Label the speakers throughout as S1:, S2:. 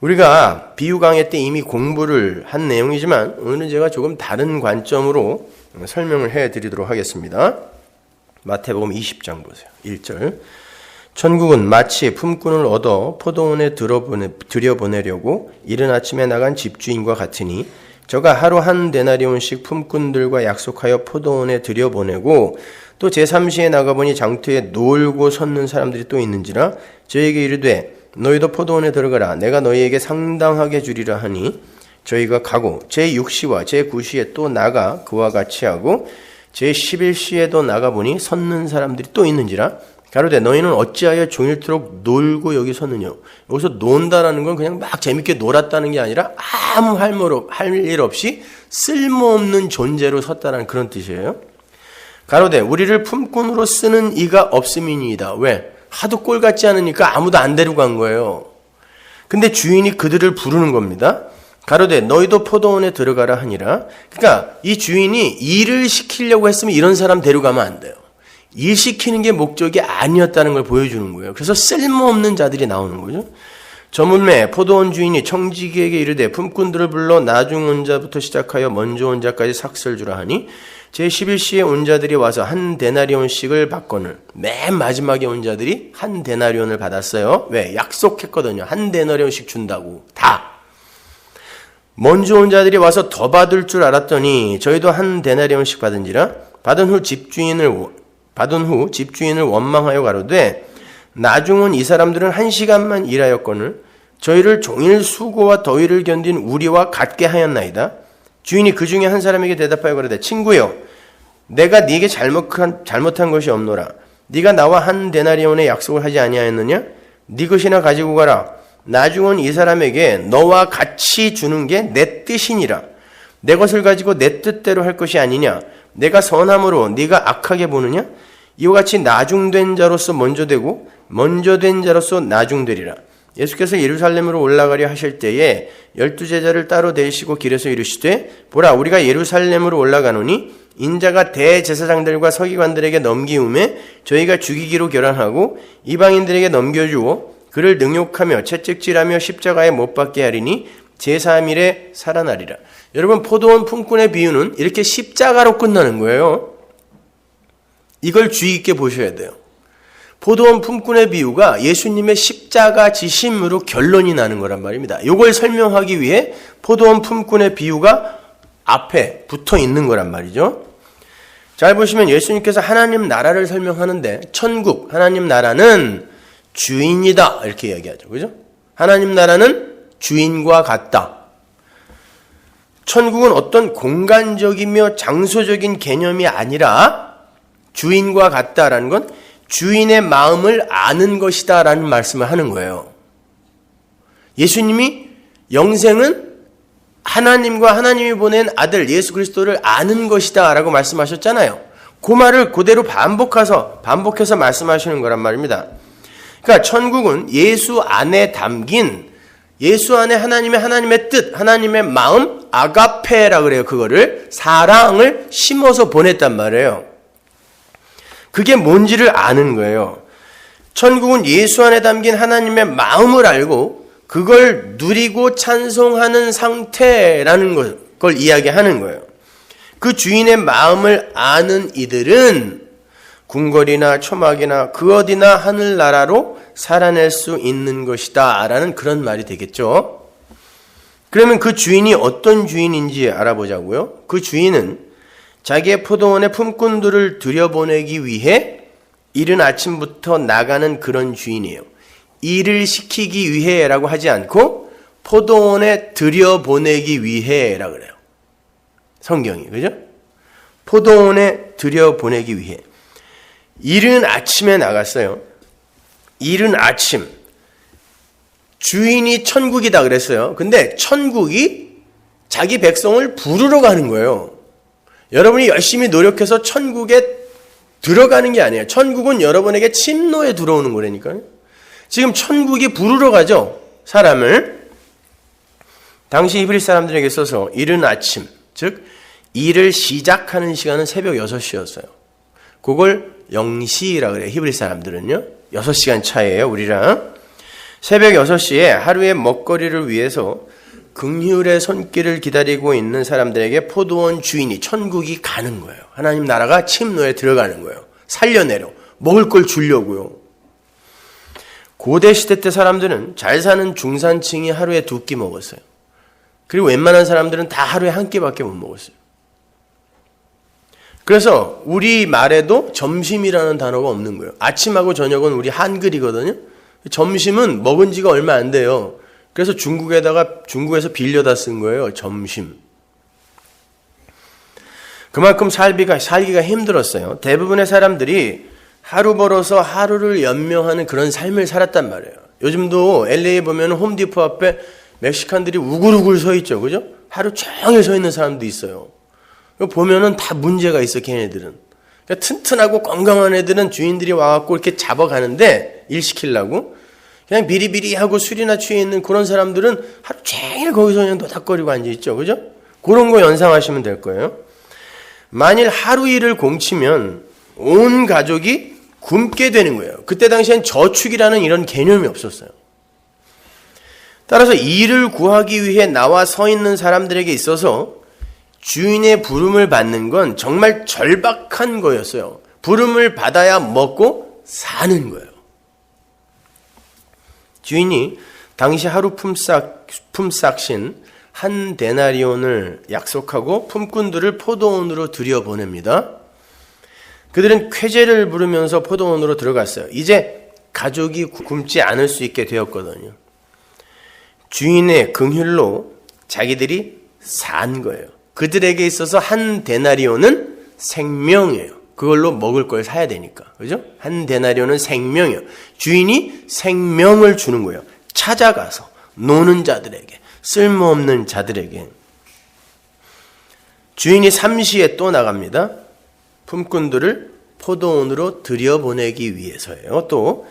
S1: 우리가 비유 강의 때 이미 공부를 한 내용이지만 오늘은 제가 조금 다른 관점으로 설명을 해드리도록 하겠습니다. 마태복음 20장 보세요. 1절. 천국은 마치 품꾼을 얻어 포도원에 들여보내려고 이른 아침에 나간 집주인과 같으니 저가 하루 한 데나리온씩 품꾼들과 약속하여 포도원에 들여보내고 또 제3시에 나가보니 장터에 놀고 섰는 사람들이 또 있는지라 저에게 이르되 너희도 포도원에 들어가라. 내가 너희에게 상당하게 주리라 하니 저희가 가고 제6시와 제9시에 또 나가 그와 같이 하고 제11시에도 나가보니 섰는 사람들이 또 있는지라 가로되 너희는 어찌하여 종일토록 놀고 여기 섰느냐. 여기서 논다라는 건 그냥 막 재밌게 놀았다는 게 아니라 아무 할 일 없이 쓸모없는 존재로 섰다는 그런 뜻이에요. 가로되 우리를 품꾼으로 쓰는 이가 없음이니이다. 왜? 하도 꼴 같지 않으니까 아무도 안 데리고 간 거예요. 근데 주인이 그들을 부르는 겁니다. 가로되 너희도 포도원에 들어가라 하니라. 그러니까 이 주인이 일을 시키려고 했으면 이런 사람 데려가면 안 돼요. 일 시키는 게 목적이 아니었다는 걸 보여주는 거예요. 그래서 쓸모없는 자들이 나오는 거죠. 저물매 포도원 주인이 청지기에게 이르되 품꾼들을 불러 나중 온 자부터 시작하여 먼저 온 자까지 삭설 주라 하니 제11시에 온 자들이 와서 한 데나리온씩을 받거늘. 맨 마지막에 온 자들이 한 데나리온을 받았어요. 왜? 약속했거든요. 한 데나리온씩 준다고. 다. 먼저 온 자들이 와서 더 받을 줄 알았더니 저희도 한 데나리온씩 받은지라 받은 후 집주인을 원망하여 가로되 나중 온 이 사람들은 1시간만 일하였거늘 저희를 종일 수고와 더위를 견딘 우리와 같게 하였나이다. 주인이 그 중에 한 사람에게 대답하여 가로되 친구여 내가 네게 잘못한 것이 없노라. 네가 나와 한 데나리온의 약속을 하지 아니하였느냐? 네 것이나 가지고 가라. 나중 온 이 사람에게 너와 같이 주는 게 내 뜻이니라. 내 것을 가지고 내 뜻대로 할 것이 아니냐? 내가 선함으로 네가 악하게 보느냐? 이와 같이 나중된 자로서 먼저 되고 먼저 된 자로서 나중되리라. 예수께서 예루살렘으로 올라가려 하실 때에 12제자를 따로 대시고 길에서 이르시되 보라 우리가 예루살렘으로 올라가노니 인자가 대제사장들과 서기관들에게 넘기움에 저희가 죽이기로 결단하고 이방인들에게 넘겨주어 그를 능욕하며 채찍질하며 십자가에 못 박게 하리니 제3일에 살아나리라. 여러분 포도원 품꾼의 비유는 이렇게 십자가로 끝나는 거예요. 이걸 주의 깊게 보셔야 돼요. 포도원 품꾼의 비유가 예수님의 십자가 지심으로 결론이 나는 거란 말입니다. 이걸 설명하기 위해 포도원 품꾼의 비유가 앞에 붙어 있는 거란 말이죠. 잘 보시면 예수님께서 하나님 나라를 설명하는데 천국, 하나님 나라는 주인이다 이렇게 이야기하죠. 그죠? 하나님 나라는 주인과 같다. 천국은 어떤 공간적이며 장소적인 개념이 아니라 주인과 같다라는 건 주인의 마음을 아는 것이다 라는 말씀을 하는 거예요. 예수님이 영생은 하나님과 하나님이 보낸 아들 예수 그리스도를 아는 것이다 라고 말씀하셨잖아요. 그 말을 그대로 반복해서 말씀하시는 거란 말입니다. 그러니까 천국은 예수 안에 담긴 예수 안에 하나님의 뜻, 하나님의 마음, 아가페라 그래요. 그거를 사랑을 심어서 보냈단 말이에요. 그게 뭔지를 아는 거예요. 천국은 예수 안에 담긴 하나님의 마음을 알고 그걸 누리고 찬송하는 상태라는 걸 이야기하는 거예요. 그 주인의 마음을 아는 이들은 궁궐이나 초막이나 그 어디나 하늘나라로 살아낼 수 있는 것이다 라는 그런 말이 되겠죠. 그러면 그 주인이 어떤 주인인지 알아보자고요. 그 주인은 자기의 포도원의 품꾼들을 들여보내기 위해 이른 아침부터 나가는 그런 주인이에요. 일을 시키기 위해라고 하지 않고 포도원에 들여보내기 위해라고 그래요. 성경이. 그죠? 포도원에 들여보내기 위해. 이른 아침에 나갔어요. 이른 아침. 주인이 천국이다 그랬어요. 근데 천국이 자기 백성을 부르러 가는 거예요. 여러분이 열심히 노력해서 천국에 들어가는 게 아니에요. 천국은 여러분에게 침노에 들어오는 거라니까요. 지금 천국이 부르러 가죠. 사람을. 당시 히브리 사람들에게 있어서 이른 아침, 즉 일을 시작하는 시간은 새벽 6시였어요. 그걸 영시라고 그래요. 히브리 사람들은요. 6시간 차이에요. 우리랑. 새벽 6시에 하루의 먹거리를 위해서 긍휼의 손길을 기다리고 있는 사람들에게 포도원 주인이, 천국이 가는 거예요. 하나님 나라가 침노에 들어가는 거예요. 살려내려 먹을 걸 주려고요. 고대 시대 때 사람들은 잘 사는 중산층이 하루에 2끼 먹었어요. 그리고 웬만한 사람들은 다 하루에 1끼밖에 못 먹었어요. 그래서 우리 말에도 점심이라는 단어가 없는 거예요. 아침하고 저녁은 우리 한글이거든요. 점심은 먹은 지가 얼마 안 돼요. 그래서 중국에서 빌려다 쓴 거예요. 점심. 그만큼 살기가 힘들었어요. 대부분의 사람들이 하루 벌어서 하루를 연명하는 그런 삶을 살았단 말이에요. 요즘도 LA에 보면 홈디포 앞에 멕시칸들이 우글우글 서 있죠. 그죠? 하루 종일 서 있는 사람도 있어요. 보면은 다 문제가 있어, 걔네들은. 그러니까 튼튼하고 건강한 애들은 주인들이 와갖고 이렇게 잡아가는데, 일 시키려고. 그냥 비리비리하고 술이나 취해 있는 그런 사람들은 하루 종일 거기서 그냥 노닥거리고 앉아있죠. 그죠? 그런 거 연상하시면 될 거예요. 만일 하루 일을 공치면 온 가족이 굶게 되는 거예요. 그때 당시엔 저축이라는 이런 개념이 없었어요. 따라서 일을 구하기 위해 나와 서 있는 사람들에게 있어서 주인의 부름을 받는 건 정말 절박한 거였어요. 부름을 받아야 먹고 사는 거예요. 주인이 당시 하루 품삯인 한 데나리온을 약속하고 품꾼들을 포도원으로 들여보냅니다. 그들은 쾌제를 부르면서 포도원으로 들어갔어요. 이제 가족이 굶지 않을 수 있게 되었거든요. 주인의 긍휼로 자기들이 산 거예요. 그들에게 있어서 한 데나리온은 생명이에요. 그걸로 먹을 걸 사야 되니까. 그죠? 한 데나리온은 생명이에요. 주인이 생명을 주는 거예요. 찾아가서 노는 자들에게, 쓸모없는 자들에게. 주인이 삼시에 또 나갑니다. 품꾼들을 포도원으로 들여보내기 위해서예요. 또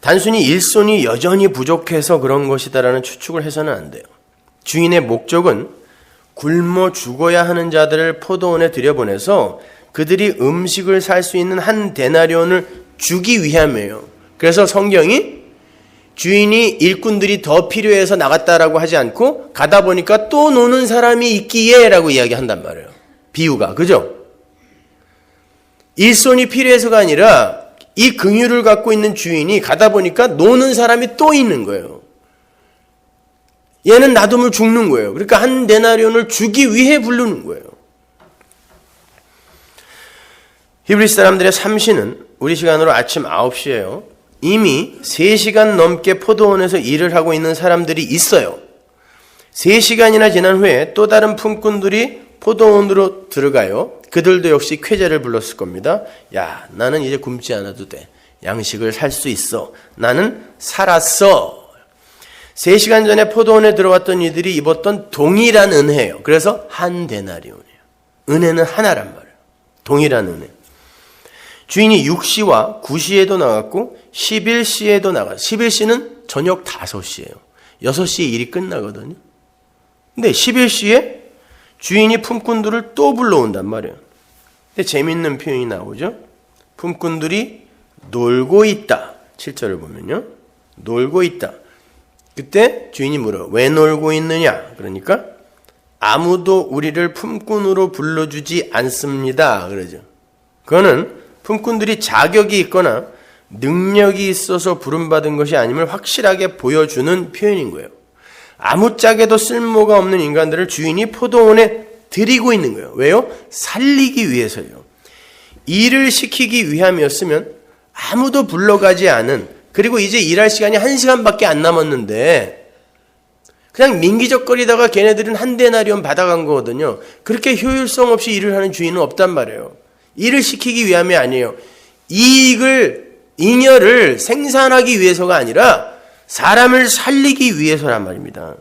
S1: 단순히 일손이 여전히 부족해서 그런 것이다라는 추측을 해서는 안 돼요. 주인의 목적은 굶어 죽어야 하는 자들을 포도원에 들여보내서 그들이 음식을 살 수 있는 한 데나리온을 주기 위함이에요. 그래서 성경이 주인이 일꾼들이 더 필요해서 나갔다라고 하지 않고 가다 보니까 또 노는 사람이 있기에 라고 이야기한단 말이에요. 비유가. 그죠? 일손이 필요해서가 아니라 이 긍휼을 갖고 있는 주인이 가다 보니까 노는 사람이 또 있는 거예요. 얘는 놔두면 죽는 거예요. 그러니까 한 데나리온을 주기 위해 부르는 거예요. 히브리 사람들의 삼시는 우리 시간으로 아침 9시예요. 이미 3시간 넘게 포도원에서 일을 하고 있는 사람들이 있어요. 3시간이나 지난 후에 또 다른 품꾼들이 포도원으로 들어가요. 그들도 역시 쾌제를 불렀을 겁니다. 야, 나는 이제 굶지 않아도 돼. 양식을 살 수 있어. 나는 살았어. 3시간 전에 포도원에 들어왔던 이들이 입었던 동일한 은혜예요. 그래서 한 데나리온이에요. 은혜는 하나란 말이에요. 동일한 은혜. 주인이 6시와 9시에도 나갔고 11시에도 나갔어요. 11시는 저녁 5시예요. 6시에 일이 끝나거든요. 근데 11시에 주인이 품꾼들을 또 불러온단 말이에요. 근데 재밌는 표현이 나오죠. 품꾼들이 놀고 있다. 7절을 보면요. 놀고 있다. 그때 주인이 물어요. 왜 놀고 있느냐? 그러니까 아무도 우리를 품꾼으로 불러주지 않습니다. 그러죠. 그거는 품꾼들이 자격이 있거나 능력이 있어서 부름받은 것이 아님을 확실하게 보여주는 표현인 거예요. 아무짝에도 쓸모가 없는 인간들을 주인이 포도원에 들이고 있는 거예요. 왜요? 살리기 위해서요. 일을 시키기 위함이었으면 아무도 불러가지 않은, 그리고 이제 일할 시간이 1시간밖에 안 남았는데 그냥 민기적거리다가 걔네들은 한 데나리온 받아간 거거든요. 그렇게 효율성 없이 일을 하는 주인은 없단 말이에요. 일을 시키기 위함이 아니에요. 잉여를 생산하기 위해서가 아니라 사람을 살리기 위해서란 말입니다.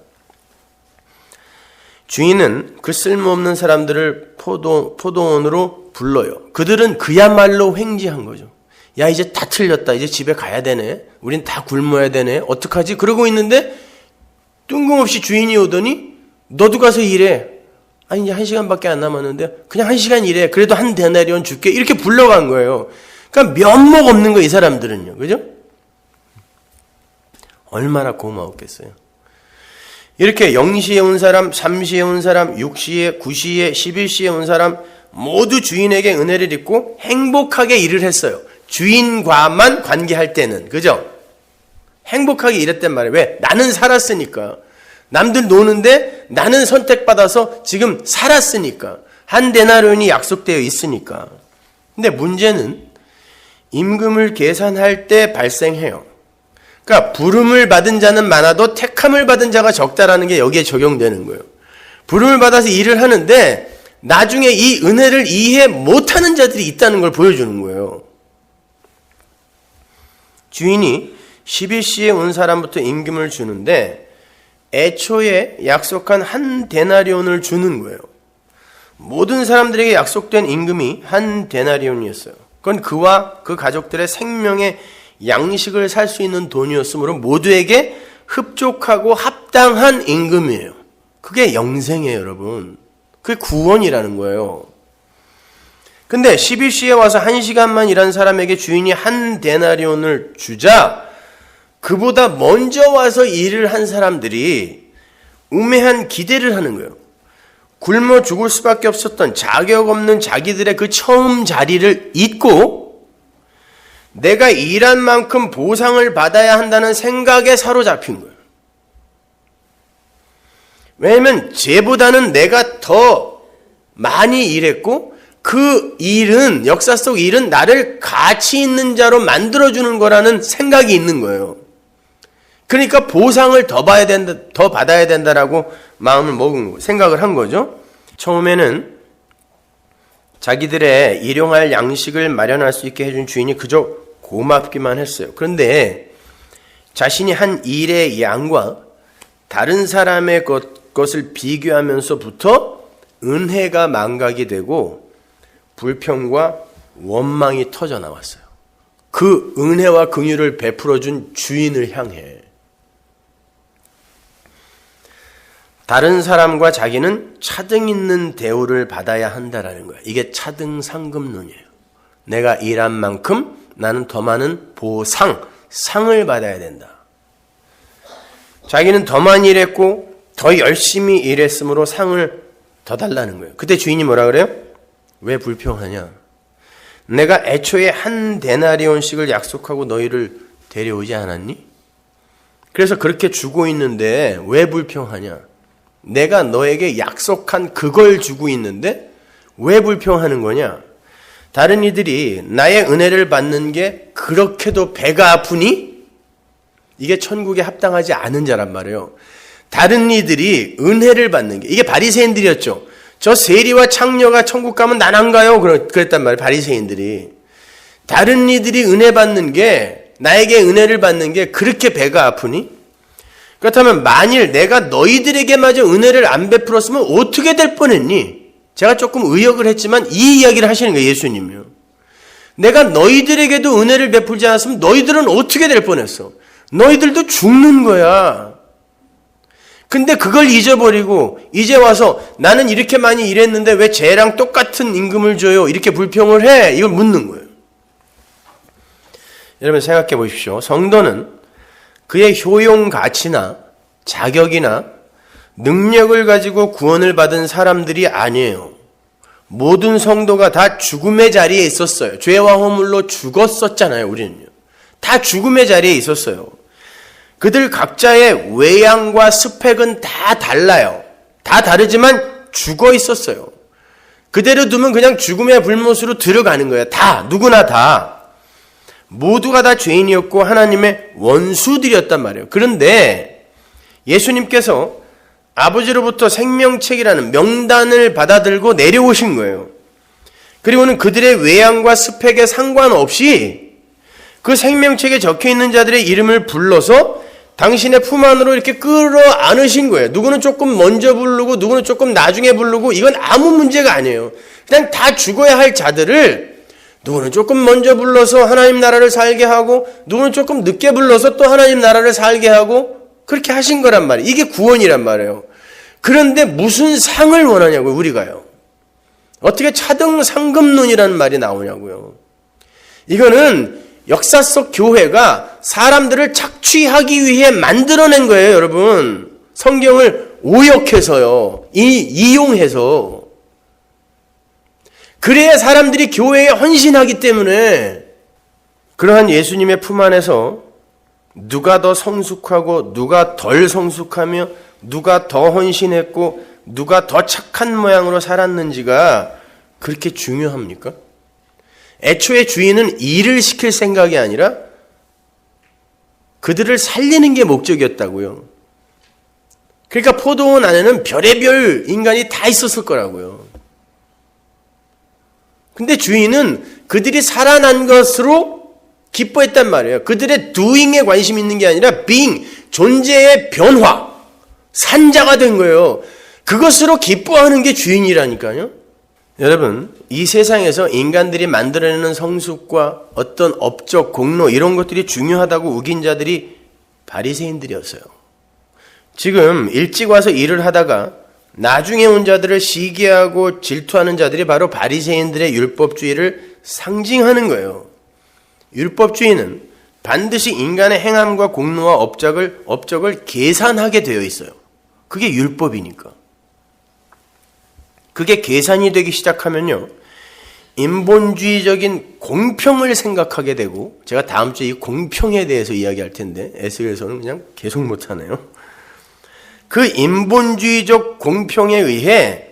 S1: 주인은 그 쓸모없는 사람들을 포도원으로 불러요. 그들은 그야말로 횡재한 거죠. 야, 이제 다 틀렸다. 이제 집에 가야 되네. 우린 다 굶어야 되네. 어떡하지? 그러고 있는데 뜬금없이 주인이 오더니 너도 가서 일해. 아니, 이제 1시간밖에 안 남았는데 그냥 1시간 일해. 그래도 한 데나리온 줄게. 이렇게 불러간 거예요. 그러니까 면목 없는 거, 이 사람들은요. 그죠? 얼마나 고마웠겠어요. 이렇게 0시에 온 사람, 3시에 온 사람, 6시에, 9시에, 11시에 온 사람 모두 주인에게 은혜를 입고 행복하게 일을 했어요. 주인과만 관계할 때는. 그죠? 행복하게 일했단 말이에요. 왜? 나는 살았으니까. 남들 노는데 나는 선택받아서 지금 살았으니까. 한 데나리온이 약속되어 있으니까. 근데 문제는 임금을 계산할 때 발생해요. 그러니까 부름을 받은 자는 많아도 택함을 받은 자가 적다라는 게 여기에 적용되는 거예요. 부름을 받아서 일을 하는데 나중에 이 은혜를 이해 못하는 자들이 있다는 걸 보여주는 거예요. 주인이 11시에 온 사람부터 임금을 주는데 애초에 약속한 한 데나리온을 주는 거예요. 모든 사람들에게 약속된 임금이 한 데나리온이었어요. 그건 그와 그 가족들의 생명의 양식을 살 수 있는 돈이었으므로 모두에게 흡족하고 합당한 임금이에요. 그게 영생이에요, 여러분. 그게 구원이라는 거예요. 근데 11시에 와서 1시간만 일한 사람에게 주인이 한 데나리온을 주자 그보다 먼저 와서 일을 한 사람들이 우매한 기대를 하는 거예요. 굶어 죽을 수밖에 없었던 자격 없는 자기들의 그 처음 자리를 잊고 내가 일한 만큼 보상을 받아야 한다는 생각에 사로잡힌 거예요. 왜냐하면 쟤보다는 내가 더 많이 일했고 그 일은, 역사 속 일은 나를 가치 있는 자로 만들어주는 거라는 생각이 있는 거예요. 그러니까 보상을 더 받아야 된다라고 마음을 먹은 거, 생각을 한 거죠. 처음에는 자기들의 일용할 양식을 마련할 수 있게 해준 주인이 그저 고맙기만 했어요. 그런데 자신이 한 일의 양과 다른 사람의 것을 비교하면서부터 은혜가 망각이 되고 불평과 원망이 터져 나왔어요. 그 은혜와 긍휼을 베풀어준 주인을 향해. 다른 사람과 자기는 차등 있는 대우를 받아야 한다라는 거예요. 이게 차등 상급론이에요. 내가 일한 만큼 나는 더 많은 상을 받아야 된다. 자기는 더 많이 일했고 더 열심히 일했으므로 상을 더 달라는 거예요. 그때 주인이 뭐라 그래요? 왜 불평하냐? 내가 애초에 한 데나리온씩을 약속하고 너희를 데려오지 않았니? 그래서 그렇게 주고 있는데 왜 불평하냐? 내가 너에게 약속한 그걸 주고 있는데 왜 불평하는 거냐? 다른 이들이 나의 은혜를 받는 게 그렇게도 배가 아프니? 이게 천국에 합당하지 않은 자란 말이에요. 다른 이들이 은혜를 받는 게, 이게 바리새인들이었죠. 저 세리와 창녀가 천국 가면 난 안 가요. 그랬단 말이에요. 바리새인들이. 다른 이들이 은혜 받는 게, 나에게 은혜를 받는 게 그렇게 배가 아프니? 그렇다면 만일 내가 너희들에게마저 은혜를 안 베풀었으면 어떻게 될 뻔했니? 제가 조금 의역을 했지만 이 이야기를 하시는 거예요. 예수님이요. 내가 너희들에게도 은혜를 베풀지 않았으면 너희들은 어떻게 될 뻔했어? 너희들도 죽는 거야. 근데 그걸 잊어버리고 이제 와서 나는 이렇게 많이 일했는데 왜 쟤랑 똑같은 임금을 줘요? 이렇게 불평을 해. 이걸 묻는 거예요. 여러분 생각해 보십시오. 성도는 그의 효용 가치나 자격이나 능력을 가지고 구원을 받은 사람들이 아니에요. 모든 성도가 다 죽음의 자리에 있었어요. 죄와 허물로 죽었었잖아요. 우리는요. 다 죽음의 자리에 있었어요. 그들 각자의 외양과 스펙은 다 달라요. 다 다르지만 죽어 있었어요. 그대로 두면 그냥 죽음의 불못으로 들어가는 거예요. 다, 누구나 다. 모두가 다 죄인이었고 하나님의 원수들이었단 말이에요. 그런데 예수님께서 아버지로부터 생명책이라는 명단을 받아들고 내려오신 거예요. 그리고는 그들의 외양과 스펙에 상관없이 그 생명책에 적혀있는 자들의 이름을 불러서 당신의 품 안으로 이렇게 끌어안으신 거예요. 누구는 조금 먼저 부르고 누구는 조금 나중에 부르고 이건 아무 문제가 아니에요. 그냥 다 죽어야 할 자들을 누구는 조금 먼저 불러서 하나님 나라를 살게 하고 누구는 조금 늦게 불러서 또 하나님 나라를 살게 하고 그렇게 하신 거란 말이에요. 이게 구원이란 말이에요. 그런데 무슨 상을 원하냐고요, 우리가요. 어떻게 차등 상급론이라는 말이 나오냐고요. 이거는 역사 속 교회가 사람들을 착취하기 위해 만들어낸 거예요, 여러분. 성경을 오역해서요. 이용해서. 그래야 사람들이 교회에 헌신하기 때문에 그러한 예수님의 품 안에서 누가 더 성숙하고 누가 덜 성숙하며 누가 더 헌신했고 누가 더 착한 모양으로 살았는지가 그렇게 중요합니까? 애초에 주인은 일을 시킬 생각이 아니라 그들을 살리는 게 목적이었다고요. 그러니까 포도원 안에는 별의별 인간이 다 있었을 거라고요. 근데 주인은 그들이 살아난 것으로 기뻐했단 말이에요. 그들의 doing에 관심 있는 게 아니라 being, 존재의 변화, 산자가 된 거예요. 그것으로 기뻐하는 게 주인이라니까요. 여러분, 이 세상에서 인간들이 만들어내는 성숙과 어떤 업적, 공로 이런 것들이 중요하다고 우긴 자들이 바리새인들이었어요. 지금 일찍 와서 일을 하다가 나중에 온 자들을 시기하고 질투하는 자들이 바로 바리새인들의 율법주의를 상징하는 거예요. 율법주의는 반드시 인간의 행함과 공로와 업적을 계산하게 되어 있어요. 그게 율법이니까. 그게 계산이 되기 시작하면요, 인본주의적인 공평을 생각하게 되고, 제가 다음 주에 이 공평에 대해서 이야기할 텐데 에스겔에서는 그냥 계속 못하네요. 그 인본주의적 공평에 의해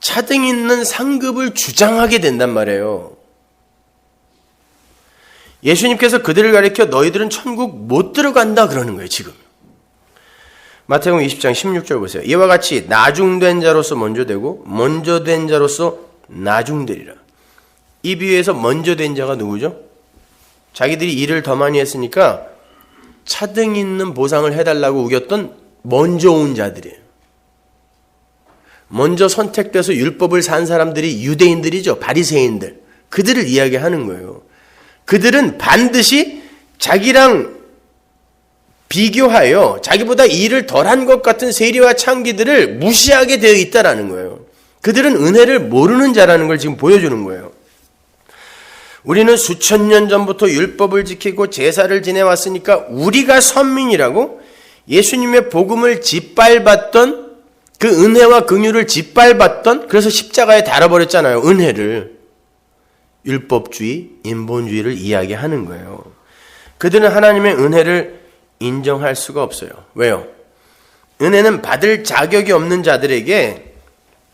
S1: 차등 있는 상급을 주장하게 된단 말이에요. 예수님께서 그들을 가리켜 너희들은 천국 못 들어간다 그러는 거예요, 지금. 마태복음 20장 16절 보세요. 이와 같이 나중된 자로서 먼저 되고 먼저 된 자로서 나중되리라. 이 비유에서 먼저 된 자가 누구죠? 자기들이 일을 더 많이 했으니까 차등 있는 보상을 해달라고 우겼던 먼저 온 자들이에요. 먼저 선택돼서 율법을 산 사람들이 유대인들이죠. 바리새인들. 그들을 이야기하는 거예요. 그들은 반드시 자기랑 비교하여 자기보다 일을 덜한 것 같은 세리와 창기들을 무시하게 되어 있다라는 거예요. 그들은 은혜를 모르는 자라는 걸 지금 보여주는 거예요. 우리는 수천 년 전부터 율법을 지키고 제사를 지내왔으니까 우리가 선민이라고 예수님의 복음을 짓밟았던 그 은혜와 긍휼을 짓밟았던, 그래서 십자가에 달아버렸잖아요. 은혜를. 율법주의, 인본주의를 이야기하는 거예요. 그들은 하나님의 은혜를 인정할 수가 없어요. 왜요? 은혜는 받을 자격이 없는 자들에게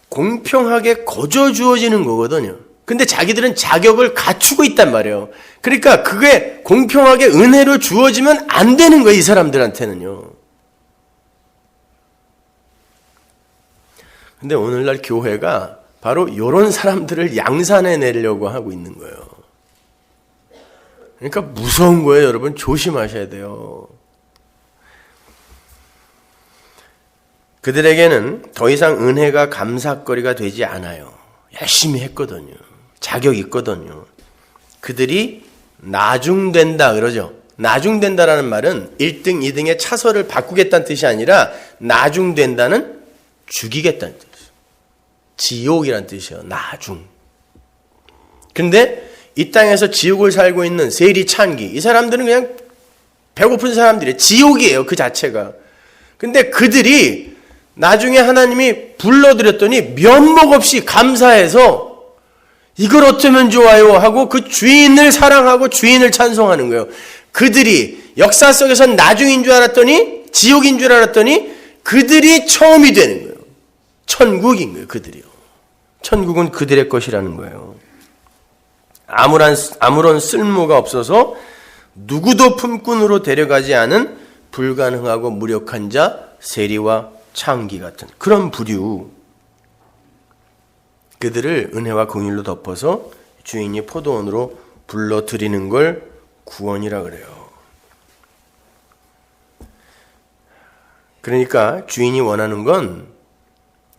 S1: 공평하게 거저 주어지는 거거든요. 근데 자기들은 자격을 갖추고 있단 말이에요. 그러니까 그게 공평하게 은혜로 주어지면 안 되는 거예요, 이 사람들한테는요. 근데 오늘날 교회가 바로 이런 사람들을 양산해 내려고 하고 있는 거예요. 그러니까 무서운 거예요, 여러분. 조심하셔야 돼요. 그들에게는 더 이상 은혜가 감사거리가 되지 않아요. 열심히 했거든요. 자격 있거든요. 그들이 나중된다 그러죠. 나중된다라는 말은 1등, 2등의 차서를 바꾸겠다는 뜻이 아니라 나중된다는 죽이겠다는 뜻이에요. 지옥이란 뜻이에요. 나중. 근데 이 땅에서 지옥을 살고 있는 세리 찬기, 이 사람들은 그냥 배고픈 사람들이에요. 지옥이에요, 그 자체가. 근데 그들이 나중에 하나님이 불러들였더니 면목 없이 감사해서 이걸 어쩌면 좋아요 하고 그 주인을 사랑하고 주인을 찬송하는 거예요. 그들이 역사 속에선 나중인 줄 알았더니, 지옥인 줄 알았더니 그들이 처음이 되는 거예요. 천국인 거예요, 그들이요. 천국은 그들의 것이라는 거예요. 아무런 쓸모가 없어서 누구도 품꾼으로 데려가지 않은 불가능하고 무력한 자, 세리와 창기 같은 그런 부류. 그들을 은혜와 긍휼로 덮어서 주인이 포도원으로 불러들이는 걸 구원이라 그래요. 그러니까 주인이 원하는 건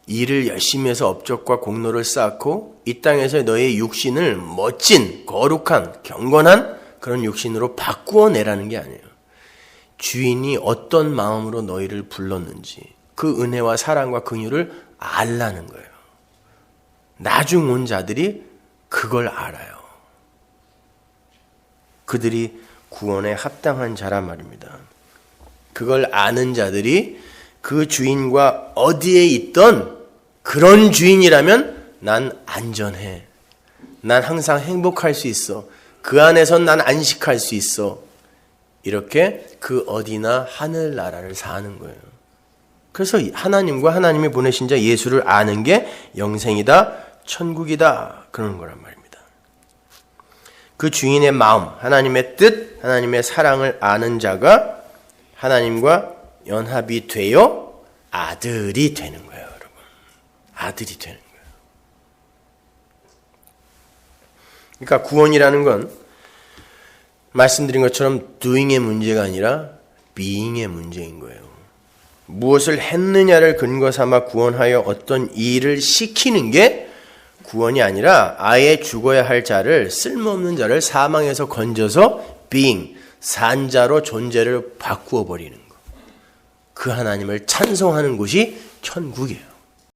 S1: 일을 열심히 해서 업적과 공로를 쌓고 이 땅에서 너의 육신을 멋진, 거룩한, 경건한 그런 육신으로 바꾸어 내라는 게 아니에요. 주인이 어떤 마음으로 너희를 불렀는지 그 은혜와 사랑과 긍휼을 알라는 거예요. 나중 온 자들이 그걸 알아요. 그들이 구원에 합당한 자란 말입니다. 그걸 아는 자들이 그 주인과 어디에 있던 그런 주인이라면 난 안전해. 난 항상 행복할 수 있어. 그 안에선 난 안식할 수 있어. 이렇게 그 어디나 하늘나라를 사는 거예요. 그래서 하나님과 하나님이 보내신 자 예수를 아는 게 영생이다, 천국이다 그러는 거란 말입니다. 그 주인의 마음, 하나님의 뜻, 하나님의 사랑을 아는 자가 하나님과 연합이 되어 아들이 되는 거예요, 여러분. 아들이 되는 거예요. 그러니까 구원이라는 건 말씀드린 것처럼 doing의 문제가 아니라 being의 문제인 거예요. 무엇을 했느냐를 근거 삼아 구원하여 어떤 일을 시키는 게 구원이 아니라 아예 죽어야 할 자를, 쓸모없는 자를 사망에서 건져서 being, 산자로 존재를 바꾸어 버리는 것. 그 하나님을 찬송하는 곳이 천국이에요.